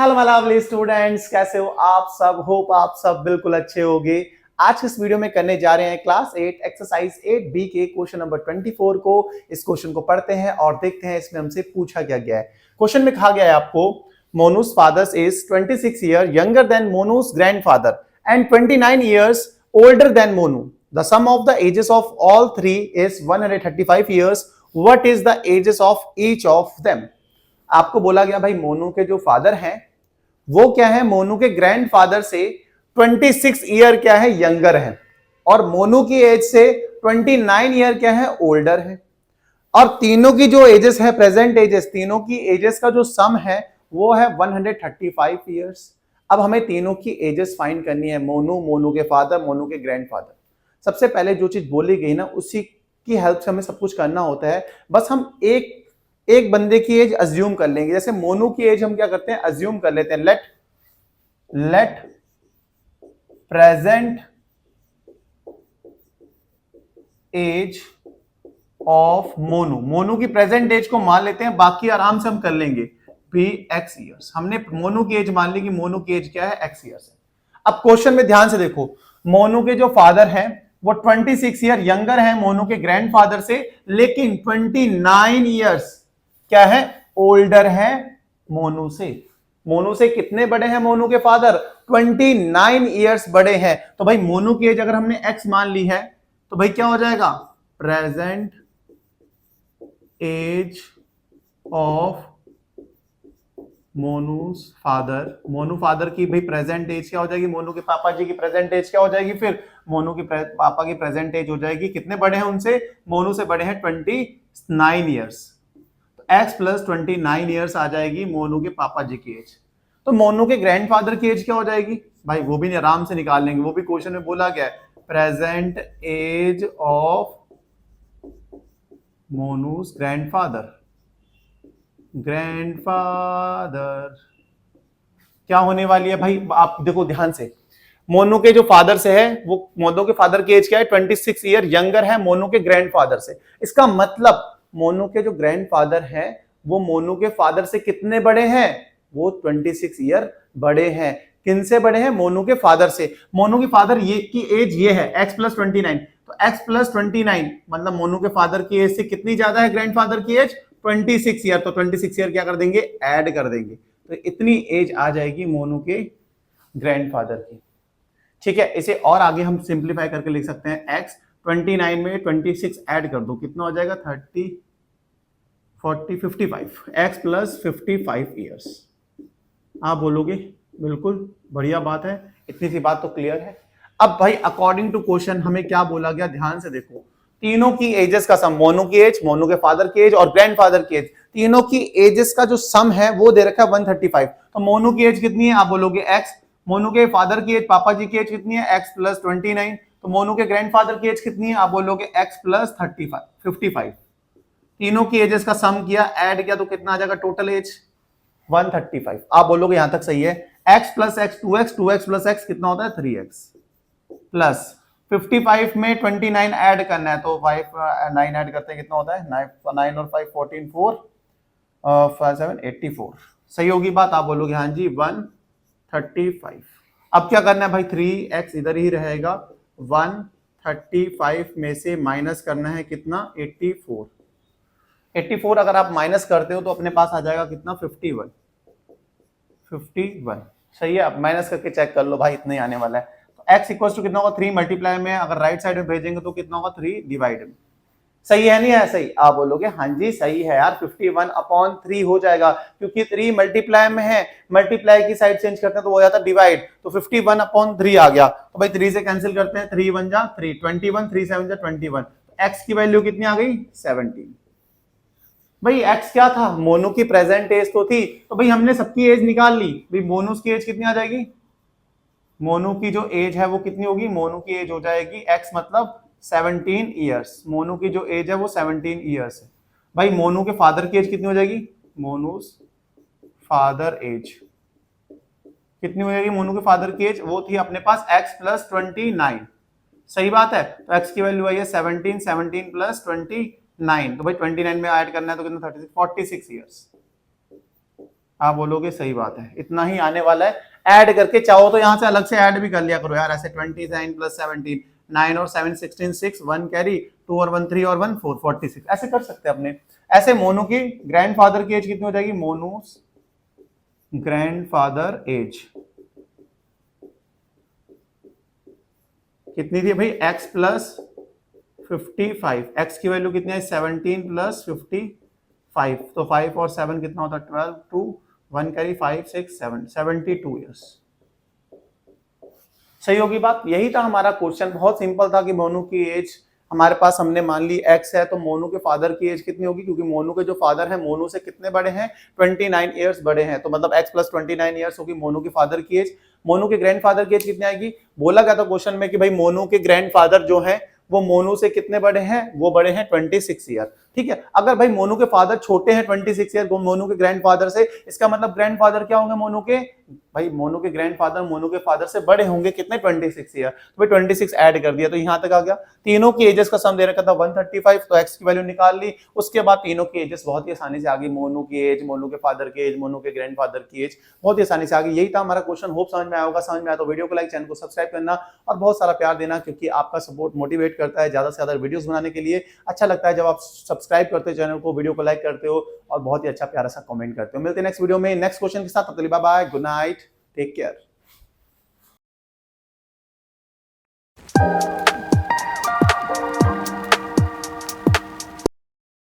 Hello my lovely students, कैसे हो आप सब। होप आप सब बिल्कुल अच्छे होंगे। आज इस वीडियो में करने जा रहे हैं क्लास 8 एक्सरसाइज 8 बी के क्वेश्चन नंबर 24 को। इस क्वेश्चन को पढ़ते हैं और देखते हैं इसमें हमसे पूछा क्या गया है। क्वेश्चन में कहा गया है आपको, Monu's father is 26 year younger than Monu's grandfather and 29 years older than Monu. The sum of the ages of all three is 135 years. What is the ages of each of them. आपको बोला गया भाई मोनू के जो फादर हैं वो क्या है, मोनू के ग्रैंडफादर से 26 ईयर क्या है, यंगर है, और मोनू की एज से 29 ईयर क्या है, ओल्डर है। और तीनों की जो एजेस है, प्रेजेंट एजेस, तीनों की एजेस का जो सम है वो है 135 ईयर्स। अब हमें तीनों की एजेस फाइंड करनी है, मोनू, मोनू के फादर, मोनू के ग्रैंडफादर। सबसे पहले जो चीज बोली गई ना उसी की हेल्प से हमें सब कुछ करना होता है। बस हम एक बंदे की एज अज्यूम कर लेंगे। जैसे मोनू की एज हम क्या करते हैं, अज्यूम कर लेते हैं। Let present age of Monu, Monu की प्रेजेंट एज को मान लेते हैं, बाकी आराम से हम कर लेंगे भी एक्स ईयर्स। हमने मोनू की एज मान ली कि मोनू की एज क्या है, एक्स ईयर्स है। अब क्वेश्चन में ध्यान से देखो, मोनू के जो फादर हैं वो 26 ईयर यंगर है मोनू के ग्रैंडफादर से, लेकिन 29 ईयर्स क्या है, ओल्डर है मोनू से। मोनू से कितने बड़े हैं मोनू के फादर, 29 ईयर्स बड़े हैं। तो भाई मोनू की एज अगर हमने एक्स मान ली है तो भाई क्या हो जाएगा, present age of Monu's father. Monu father की भाई प्रेजेंट एज क्या हो जाएगी, मोनू के पापा जी की प्रेजेंट एज क्या हो जाएगी, फिर मोनू की पापा की प्रेजेंट एज हो जाएगी। कितने बड़े हैं उनसे, मोनू से बड़े हैं 29 ईयर्स। एक्स प्लस 29 ईयर्स आ जाएगी मोनू के पापा जी की एज। तो मोनू के ग्रैंडफादर की एज क्या हो जाएगी भाई, वो भी आराम से निकाल लेंगे, वो भी क्वेश्चन में बोला गया है, प्रेजेंट एज ऑफ मोनूस ग्रैंडफादर। क्या होने वाली है भाई, आप देखो ध्यान से। मोनू के जो फादर से है वो, मोनू के फादर की एज क्या है, 26 ईयर यंगर है मोनू के ग्रैंडफादर से। इसका मतलब मोनू के जो ग्रैंडफादर हैं वो मोनू के फादर से कितने बड़े हैं, वो 26 ईयर बड़े हैं। किन से बड़े हैं, मोनू के फादर से। मोनू के फादर ये की एज ये है x प्लस 29, तो x प्लस 29 मतलब मोनू के फादर की एज से कितनी ज्यादा है ग्रैंडफादर की एज, 26 ईयर। तो 26 ईयर क्या कर देंगे, ऐड कर देंगे, तो इतनी एज आ जाएगी मोनू के ग्रैंडफादर की। ठीक है, इसे और आगे हम सिंप्लीफाई करके लिख सकते हैं, x 29 में 26 ऐड कर दो, कितना हो जाएगा 30 40 55, x प्लस 55 ईयर्स। आप बोलोगे बिल्कुल बढ़िया बात है, इतनी सी बात तो क्लियर है। अब भाई अकॉर्डिंग टू क्वेश्चन हमें क्या बोला गया, ध्यान से देखो। तीनों की एजेस का सम, मोनू की एज, मोनू के फादर की एज और ग्रैंडफादर की एज, तीनों की एजेस का जो सम है वो दे रखा है 135। तो मोनू की एज कितनी है, आप बोलोगे x। मोनू के फादर की एज, पापा जी की एज कितनी है, x प्लस 29। तो मोनू के ग्रैंडफादर की एज कितनी है, आप बोलोगे x प्लस 55। तीनों की एजेस का सम किया, ऐड किया, तो कितना आ जाएगा टोटल एज 135। आप बोलोगे यहां तक सही है। x plus x 2x, 2x plus x कितना होता है 3x, प्लस 55 में 29 ऐड करना है, तो 5 9 ऐड करते हैं कितना होता है 9 और 5 14 4 5 7 84। सही होगी बात, आप बोलोगे हाँ जी 135। अब क्या करना है भाई, 3x इधर ही रहेगा, 135 में से माइनस करना है कितना 84। 84 अगर आप माइनस करते हो तो अपने पास आ जाएगा कितना 51। सही है, अब माइनस करके चेक कर लो भाई, इतना ही आने वाला है। तो x इक्वल टू कितना होगा 3 मल्टीप्लाई में, अगर राइट साइड में भेजेंगे तो कितना होगा 3 डिवाइड में। सही है नहीं है, सही, आप बोलोगे हाँ जी सही है यार, 51/3 हो जाएगा, क्योंकि 3 मल्टीप्लाई में है, मल्टीप्लाई की साइड चेंज करते हैं तो हो जाता है डिवाइड, तो 51/3 आ गया। तो भाई 3 से कैंसिल करते हैं, 3 1 जा 3, 21, 3 7 जा 21, x की वैल्यू कितनी आ गई 17। भाई x क्या था, मोनू की प्रेजेंट एज तो थी, तो भाई हमने सबकी एज निकाल ली। भाई मोनू की एज कितनी आ जाएगी, मोनू की जो एज है वो कितनी होगी, मोनू की एज हो जाएगी x मतलब 17 ईयर्स। मोनू की जो एज है वो 17 ईयर्स है। भाई मोनू के फादर की एज कितनी हो जाएगी, मोनूस फादर एज कितनी हो जाएगी, मोनू के फादर की एज वो थी अपने पास x प्लस 29। सही बात है, तो x की वैल्यू आई है 17, 17 प्लस 29, तो भाई 29 में ऐड करना है तो कितना 36 46 ईयर्स। आप बोलोगे सही बात है, इतना ही आने वाला है। ऐड करके चाहो तो यहाँ से अलग से ऐड भी कर लिया करो यार, ऐसे 29 प्लस 17, 9 और 7 16, 6 1 कैरी, 2 और 1 3 और 1 4 46, ऐसे कर सकते हैं अपने। ऐसे मोनू की ग्रैंडफादर की एज कितनी हो जाएगी, मोनू ग्रैंडफादर एज कितनी थी भाई, x प्लस 55, x की वैल्यू कितनी है 17 प्लस 55, तो 5 और 7 कितना होता है 12, 2 1 कैरी 5 6 7 72 ईयर्स। सही होगी बात। यही था हमारा क्वेश्चन, बहुत सिंपल था कि मोनू की एज हमारे पास हमने मान ली x है, तो मोनू के फादर की एज कितनी होगी, क्योंकि मोनू के जो फादर है मोनू से कितने बड़े हैं 29 ईयर्स बड़े हैं, तो मतलब x प्लस 29 ईयर्स होगी मोनू के फादर की एज। मोनू के ग्रैंडफादर की एज कितनी आएगी, बोला गया था क्वेश्चन में कि भाई मोनू के ग्रैंडफादर जो है वो मोनू से कितने बड़े हैं, वो बड़े हैं 26 ईयर। ठीक है, अगर भाई मोनू के फादर छोटे हैं 26 ईयर मोनू के ग्रैंडफादर से, इसका मतलब ग्रैंडफादर क्या होंगे मोनू के, भाई मोनू के ग्रैंडफादर मोनू के फादर से बड़े होंगे कितने 26 ईयर, तो भाई 26 ऐड कर दिया तो यहां तक आ गया। तीनों की एजेस का सम दे रखा था 135, तो x की वैल्यू निकाल ली, उसके बाद तीनों की एजेस बहुत ही आसानी से आ गई, मोनू की एज, मोनू के फादर की एज, मोनू के ग्रैंडफादर की एज बहुत ही आसानी से आ गई। यही था हमारा क्वेश्चन, होप समझ में आया होगा। समझ में आया तो वीडियो को लाइक, चैनल को सब्सक्राइब करना और बहुत सारा प्यार देना, क्योंकि आपका सपोर्ट मोटिवेट करता है ज्यादा से ज्यादा वीडियोस बनाने के लिए। अच्छा लगता है जब आप सब्सक्राइब करते हो चैनल को, वीडियो को लाइक करते हो और बहुत ही अच्छा प्यारा सा कमेंट करते हो। मिलते हैं नेक्स्ट वीडियो में नेक्स्ट क्वेश्चन के साथ, तब तक bye bye, good night, take care.